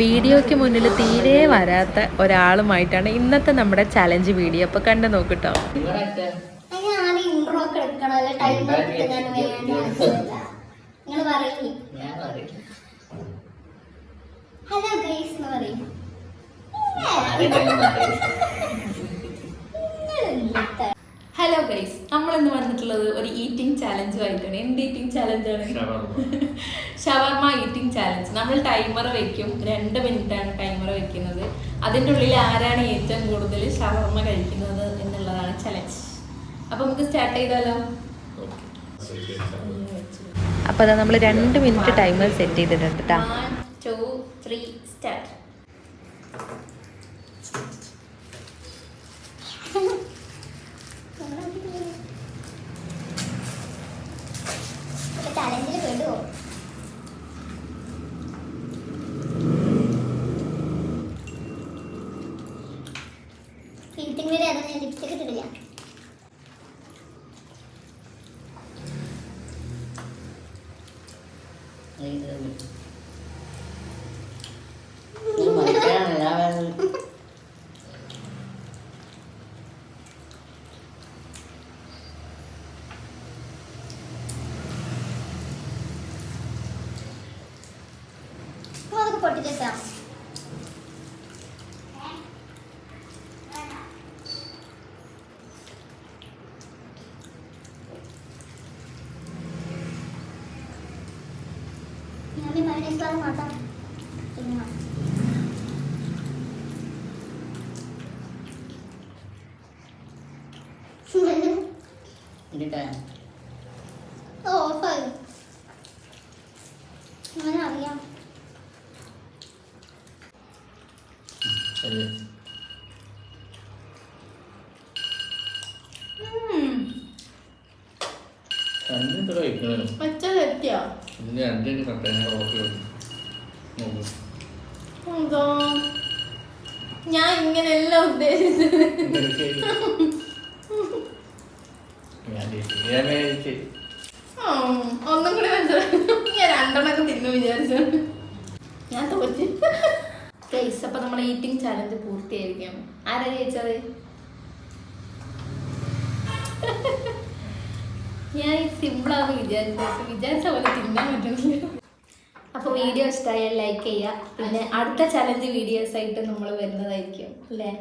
വീഡിയോയ്ക്ക് മുന്നിൽ തീരെ വരാത്ത ഒരാളുമായിട്ടാണ് ഇന്നത്തെ നമ്മുടെ ചലഞ്ച് വീഡിയോ. അപ്പോൾ കണ്ടു നോക്കിട്ടോ. ഹലോ ഗൈസ്, നമ്മളിന്ന് വന്നിട്ടുള്ളത് ഒരു ഈറ്റിംഗ് ചാലഞ്ചുമായിട്ടാണ്. എന്ത് ഈറ്റിംഗ് ചാലഞ്ചാണ്? ഷവർമ ഈറ്റിംഗ് ചാലഞ്ച്. നമ്മൾ ടൈമർ വെക്കും, 2 മിനിറ്റാണ് ടൈമർ വെക്കുന്നത്. അതിൻ്റെ ഉള്ളിൽ ആരാണ് ഏറ്റവും കൂടുതൽ ഷവർമ കഴിക്കുന്നത് എന്നുള്ളതാണ് ചലഞ്ച്. അപ്പൊ നമുക്ക് സ്റ്റാർട്ട് ചെയ്താലോ? അപ്പൊ അതാ നമ്മൾ 2 മിനിറ്റ് ടൈമർ സെറ്റ് ചെയ്തിട്ടുണ്ട് കേട്ടോ. 1 2 3 സ്റ്റാർട്ട്. പൊട്ടിച്ചാ മാട്ടാ ഓഫായി അങ്ങനെ അറിയാം. ഞാൻ ഇങ്ങനെയല്ല ഉദ്ദേശിച്ചത്. ഒന്നും കൂടി മനസ്സിലായി. ഞാൻ 2 എണ്ണൊക്കെ തിന്നു വിചാരിച്ചു. ഞാൻ തോറ്റ്. അപ്പൊ നമ്മളെ ഈറ്റിംഗ് ചാലഞ്ച് പൂർത്തിയായിരിക്കാം. ആരാ ജയിച്ചത്? ഞാൻ സിമ്പിളാന്ന് വിചാരിച്ച പോലെ തിന്നാൻ പറ്റുന്നില്ല. അപ്പൊ വീഡിയോ ഇഷ്ടമായാൽ ലൈക്ക് ചെയ്യുക. പിന്നെ അടുത്ത ചലഞ്ച് വീഡിയോസ് ആയിട്ട് നമ്മൾ വരുന്നതായിരിക്കും അല്ലേ?